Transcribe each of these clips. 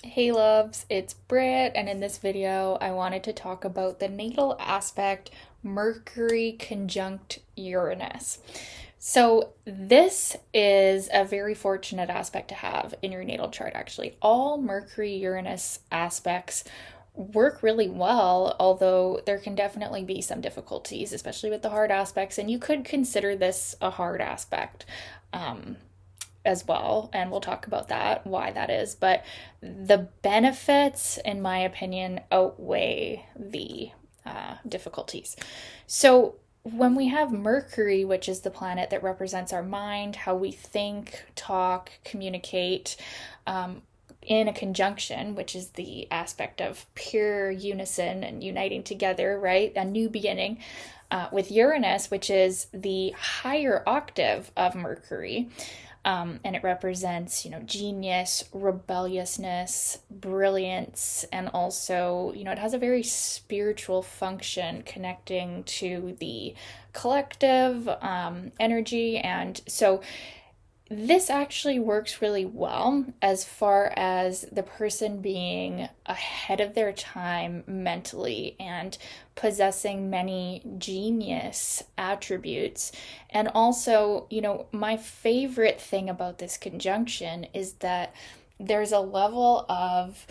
Hey loves, it's Britt, and in this video, I wanted to talk about the natal aspect Mercury conjunct Uranus. So, this is a very fortunate aspect to have in your natal chart, actually. All Mercury Uranus aspects work really well, although there can definitely be some difficulties, especially with the hard aspects, and you could consider this a hard aspect. Um, as well, and we'll talk about that, why that is. But the benefits, in my opinion, outweigh the difficulties. So, when we have Mercury, which is the planet that represents our mind, how we think, talk, communicate, in a conjunction, which is the aspect of pure unison and uniting together, right? A new beginning. With Uranus, which is the higher octave of Mercury, and it represents, genius, rebelliousness, brilliance, and also, it has a very spiritual function connecting to the collective energy. And so this actually works really well as far as the person being ahead of their time mentally and possessing many genius attributes. And also, my favorite thing about this conjunction is that there's a level of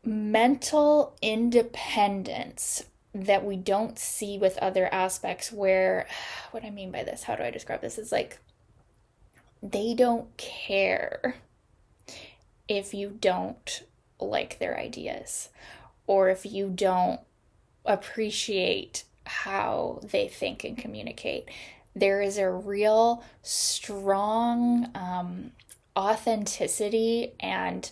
mental independence that we don't see with other aspects where, what I mean by this, how do I describe this? It's like they don't care if you don't like their ideas or if you don't appreciate how they think and communicate. There is a real strong authenticity, and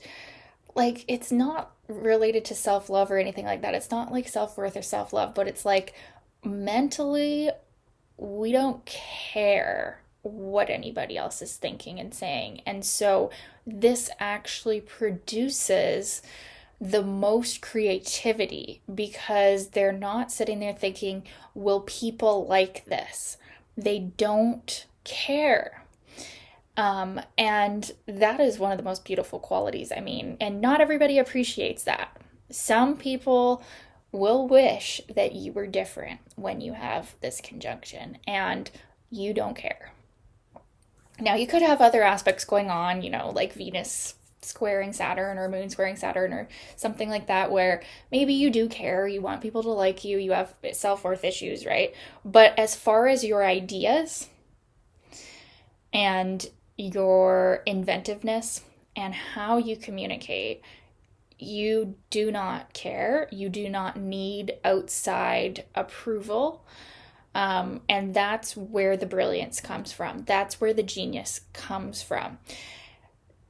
like it's not related to self love or anything like that. It's not like self worth or self love, but it's like mentally, we don't care what anybody else is thinking and saying. And so this actually produces the most creativity because they're not sitting there thinking, will people like this? They don't care. And that is one of the most beautiful qualities. I mean, and not everybody appreciates that. Some people will wish that you were different when you have this conjunction, and you don't care. Now, you could have other aspects going on, like Venus squaring Saturn or Moon squaring Saturn or something like that, where maybe you do care, you want people to like you, you have self worth issues, right? But as far as your ideas and your inventiveness and how you communicate, you do not care. You do not need outside approval. And that's where the brilliance comes from. That's where the genius comes from.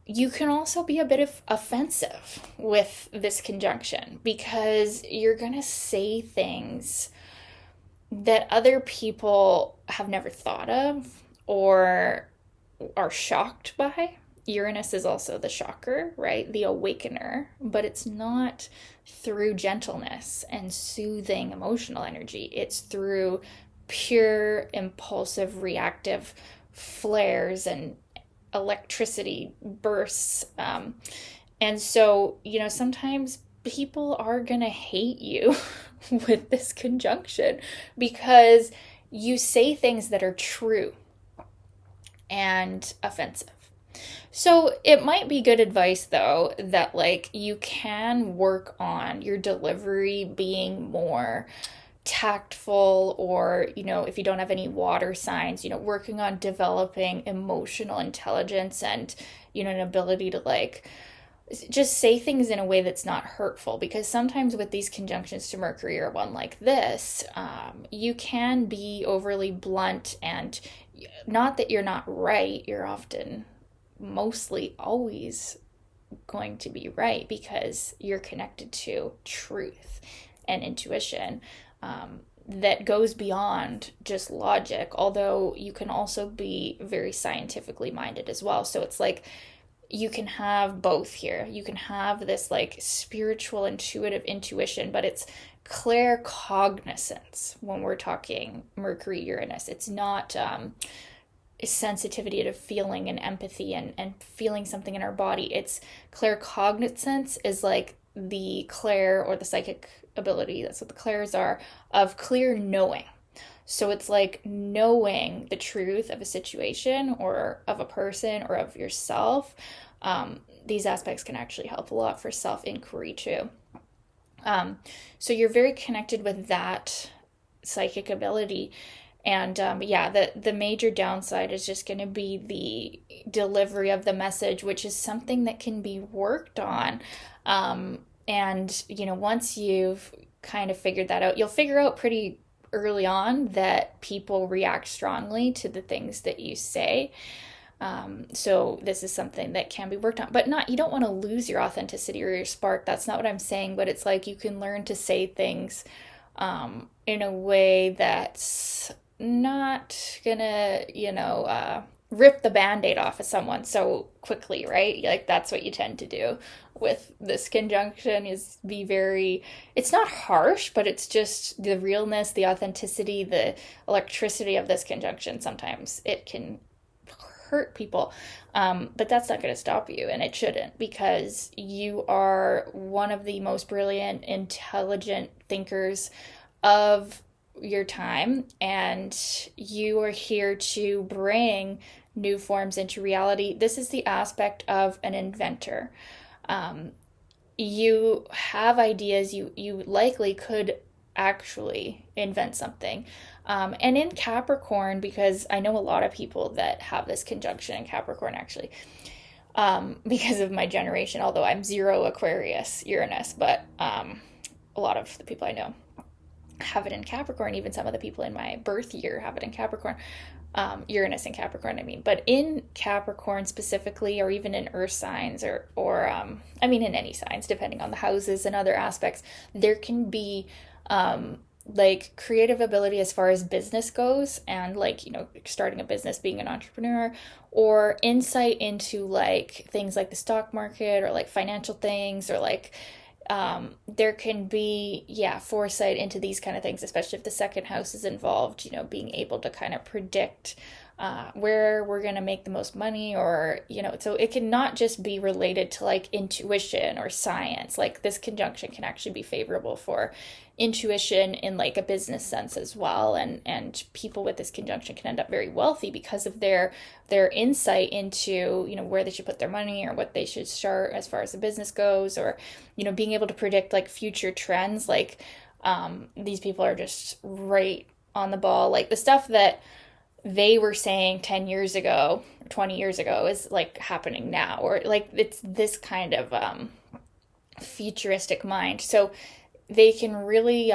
You can also be a bit of offensive with this conjunction because you're going to say things that other people have never thought of or are shocked by. Uranus is also the shocker, right? The awakener, but it's not through gentleness and soothing emotional energy. It's through pure, impulsive, reactive flares and electricity bursts. And so, sometimes people are going to hate you with this conjunction because you say things that are true and offensive. So it might be good advice though that like you can work on your delivery being more tactful, or if you don't have any water signs, working on developing emotional intelligence and an ability to like just say things in a way that's not hurtful, because sometimes with these conjunctions to Mercury or one like this, you can be overly blunt, and not that you're not right, you're often mostly always going to be right because you're connected to truth and intuition, that goes beyond just logic, although you can also be very scientifically minded as well. So it's like you can have both here. You can have this like spiritual, intuitive intuition, but it's claircognizance when we're talking Mercury Uranus. It's not sensitivity to feeling and empathy and feeling something in our body. It's claircognizance is like the clair or the psychic ability, that's what the clairs are, of clear knowing. So it's like knowing the truth of a situation or of a person or of yourself. These aspects can actually help a lot for self inquiry too. So you're very connected with that psychic ability. And yeah, the major downside is just going to be the delivery of the message, which is something that can be worked on. And, once you've kind of figured that out, you'll figure out pretty early on that people react strongly to the things that you say. So this is something that can be worked on, but you don't want to lose your authenticity or your spark. That's not what I'm saying, but it's like you can learn to say things in a way that's not gonna, rip the band-aid off of someone so quickly, right? Like that's what you tend to do with this conjunction, is be very, it's not harsh, but it's just the realness, the authenticity, the electricity of this conjunction. Sometimes it can hurt people, but that's not going to stop you, and it shouldn't, because you are one of the most brilliant, intelligent thinkers of your time, and you are here to bring new forms into reality. This is the aspect of an inventor. You have ideas, you likely could actually invent something. And in Capricorn, because I know a lot of people that have this conjunction in Capricorn actually, because of my generation, although I'm 0 Aquarius Uranus, but a lot of the people I know have it in Capricorn. Even some of the people in my birth year have it in Capricorn. Uranus and Capricorn, I mean. But in Capricorn specifically, or even in earth signs, or in any signs, depending on the houses and other aspects, there can be like creative ability as far as business goes, and like, starting a business, being an entrepreneur, or insight into like things like the stock market, or like financial things, or like there can be, foresight into these kind of things, especially if the second house is involved, being able to kind of predict where we're going to make the most money, or, so it can not just be related to like intuition or science. Like this conjunction can actually be favorable for intuition in like a business sense as well. And people with this conjunction can end up very wealthy because of their insight into, where they should put their money, or what they should start as far as the business goes, or, being able to predict like future trends. Like these people are just right on the ball. Like the stuff that they were saying 10 years ago, 20 years ago is like happening now, or like it's this kind of futuristic mind. So they can really,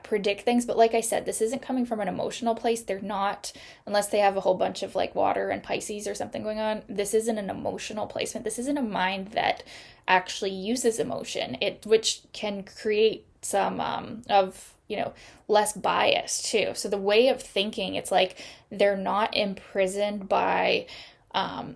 predict things. But like I said, this isn't coming from an emotional place. They're not, unless they have a whole bunch of like water and Pisces or something going on. This isn't an emotional placement. This isn't a mind that actually uses emotion, which can create some of, less bias too. So the way of thinking, it's like they're not imprisoned by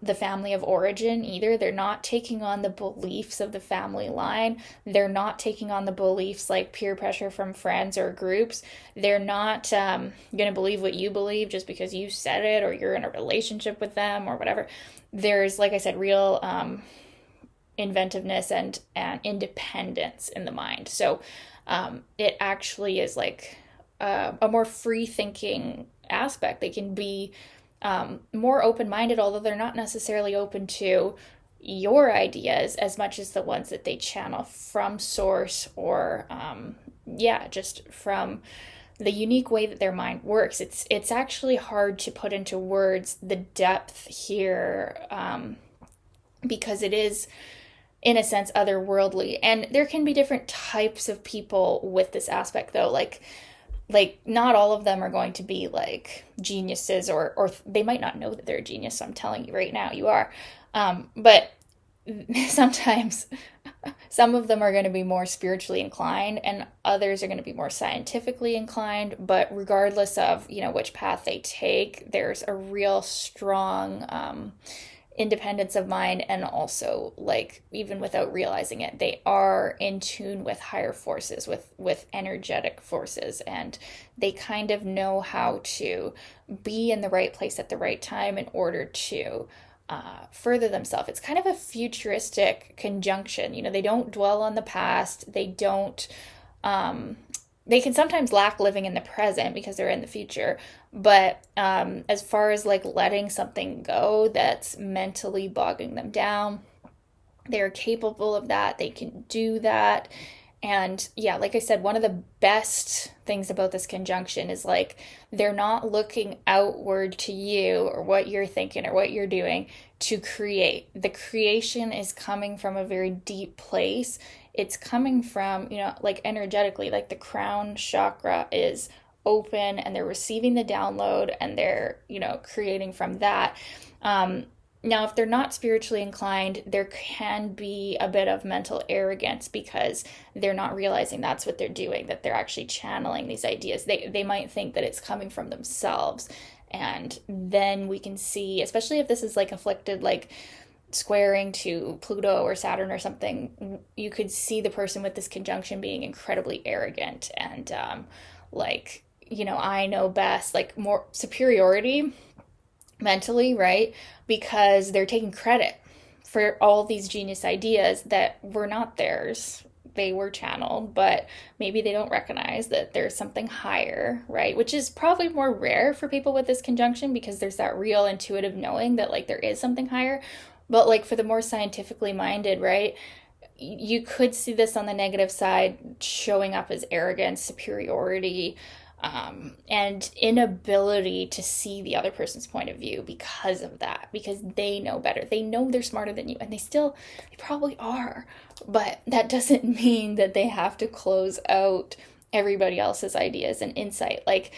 the family of origin either. They're not taking on the beliefs of the family line. They're not taking on the beliefs like peer pressure from friends or groups. They're not going to believe what you believe just because you said it, or you're in a relationship with them, or whatever. There's, like I said, real inventiveness and independence in the mind. So it actually is like a more free thinking aspect. They can be more open-minded, although they're not necessarily open to your ideas as much as the ones that they channel from source, or just from the unique way that their mind works. It's actually hard to put into words the depth here, because it is, in a sense, otherworldly. And there can be different types of people with this aspect, though. Like not all of them are going to be like geniuses, or they might not know that they're a genius. So I'm telling you right now, you are. But sometimes some of them are going to be more spiritually inclined, and others are going to be more scientifically inclined. But regardless of, which path they take, there's a real strong independence of mind, and also, like, even without realizing it, they are in tune with higher forces, with energetic forces, and they kind of know how to be in the right place at the right time in order to further themselves. It's kind of a futuristic conjunction. You know, they don't dwell on the past. They don't. They can sometimes lack living in the present because they're in the future. But as far as like letting something go that's mentally bogging them down, they're capable of that. They can do that. And yeah, like I said, one of the best things about this conjunction is like they're not looking outward to you or what you're thinking or what you're doing to create. The creation is coming from a very deep place. It's coming from, you know, like energetically, like the crown chakra is open and they're receiving the download and they're, you know, creating from that. Now, if they're not spiritually inclined, there can be a bit of mental arrogance because they're not realizing that's what they're doing, that they're actually channeling these ideas. They might think that it's coming from themselves. And then we can see, especially if this is like afflicted, like squaring to Pluto or Saturn or something, you could see the person with this conjunction being incredibly arrogant and like, you know, I know best, like more superiority mentally, right? Because they're taking credit for all these genius ideas that were not theirs. They were channeled, but maybe they don't recognize that there's something higher, right? Which is probably more rare for people with this conjunction because there's that real intuitive knowing that like there is something higher. But like for the more scientifically minded, right? You could see this on the negative side showing up as arrogance, superiority, and inability to see the other person's point of view because of that, because they know better. They know they're smarter than you, and they probably are, but that doesn't mean that they have to close out everybody else's ideas and insight. Like,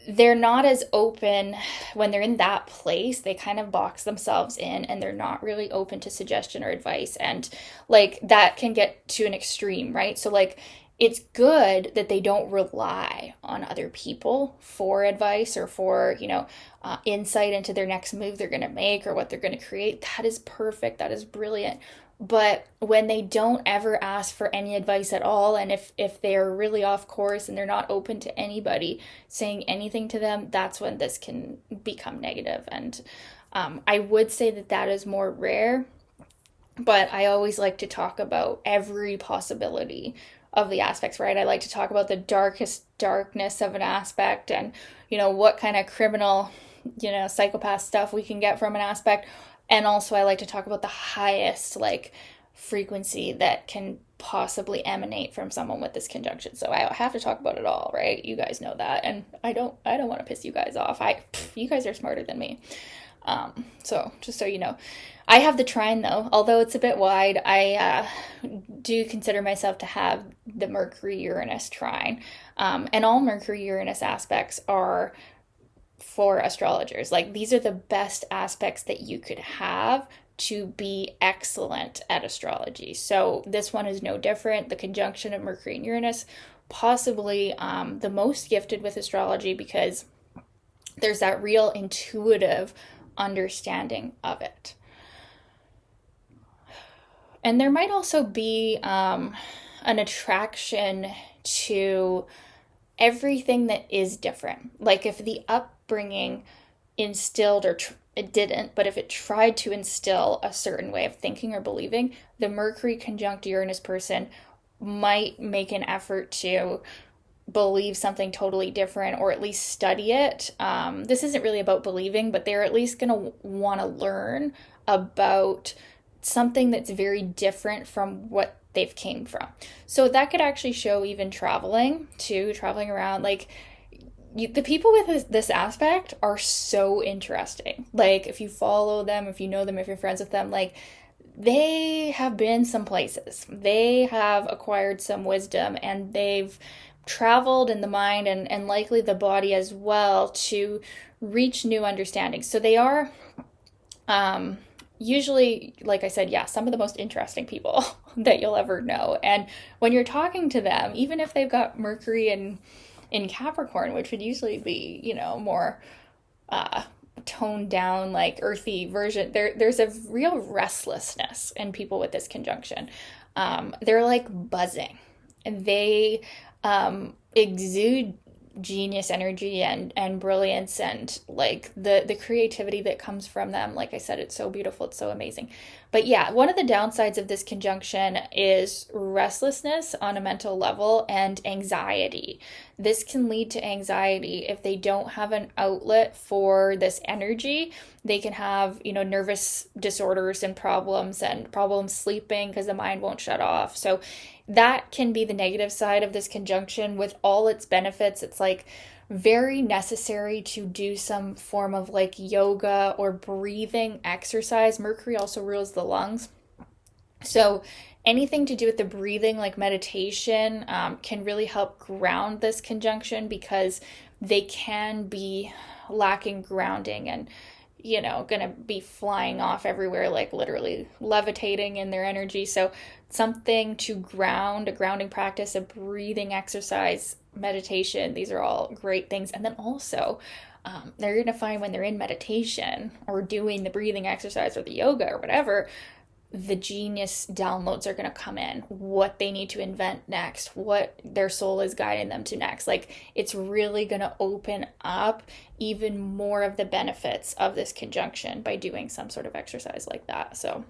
they're not as open when they're in that place. They kind of box themselves in and they're not really open to suggestion or advice. And like that can get to an extreme, right? So like it's good that they don't rely on other people for advice or for, you know, insight into their next move they're going to make or what they're going to create. That is perfect. That is brilliant. But when they don't ever ask for any advice at all, and if they're really off course and they're not open to anybody saying anything to them, that's when this can become negative. And I would say that that is more rare, but I always like to talk about every possibility of the aspects, right? I like to talk about the darkest darkness of an aspect and, you know, what kind of criminal, you know, psychopath stuff we can get from an aspect. And also I like to talk about the highest like frequency that can possibly emanate from someone with this conjunction. So I have to talk about it all, right? You guys know that. And I don't want to piss you guys off. You guys are smarter than me. So just so you know, I have the trine though, although it's a bit wide. I do consider myself to have the Mercury Uranus trine. And all Mercury Uranus aspects are for astrologers. Like, these are the best aspects that you could have to be excellent at astrology. So this one is no different. The conjunction of Mercury and Uranus, possibly the most gifted with astrology because there's that real intuitive understanding of it. And there might also be an attraction to everything that is different. Like if the upbringing instilled, or it didn't, but if it tried to instill a certain way of thinking or believing, the Mercury conjunct Uranus person might make an effort to believe something totally different or at least study it. This isn't really about believing, but they're at least going to want to learn about something that's very different from what they've came from. So that could actually show even traveling around. Like, the people with this aspect are so interesting. Like, if you follow them, if you know them, if you're friends with them, like, they have been some places. They have acquired some wisdom and they've traveled in the mind and likely the body as well to reach new understandings. So they are usually, like I said, yeah, some of the most interesting people that you'll ever know. And when you're talking to them, even if they've got Mercury in Capricorn, which would usually be, you know, more toned down, like earthy version. There's a real restlessness in people with this conjunction. They're like buzzing, and they exude genius energy and brilliance, and like the creativity that comes from them. Like I said, it's so beautiful, it's so amazing. But yeah, one of the downsides of this conjunction is restlessness on a mental level and anxiety. This can lead to anxiety if they don't have an outlet for this energy. They can have, nervous disorders and problems sleeping because the mind won't shut off. So that can be the negative side of this conjunction. With all its benefits, it's like very necessary to do some form of like yoga or breathing exercise. Mercury also rules the lungs. So anything to do with the breathing, like meditation, can really help ground this conjunction, because they can be lacking grounding and gonna be flying off everywhere, like literally levitating in their energy. So something to ground, a grounding practice, a breathing exercise, meditation, these are all great things. And then also, they're gonna find when they're in meditation or doing the breathing exercise or the yoga or whatever, the genius downloads are going to come in, what they need to invent next, what their soul is guiding them to next. Like, it's really going to open up even more of the benefits of this conjunction by doing some sort of exercise like that. So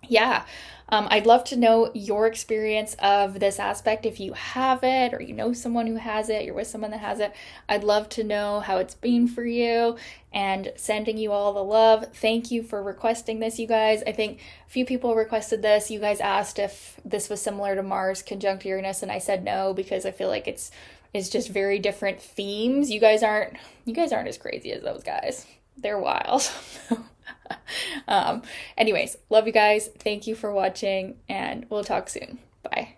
yeah, I'd love to know your experience of this aspect. If you have it, or you know someone who has it, you're with someone that has it, I'd love to know how it's been for you, and sending you all the love. Thank you for requesting this, you guys. I think a few people requested this. You guys asked if this was similar to Mars conjunct Uranus, and I said no, because I feel like it's just very different themes. You guys aren't as crazy as those guys. They're wild. Anyways, love you guys. Thank you for watching, and we'll talk soon. Bye.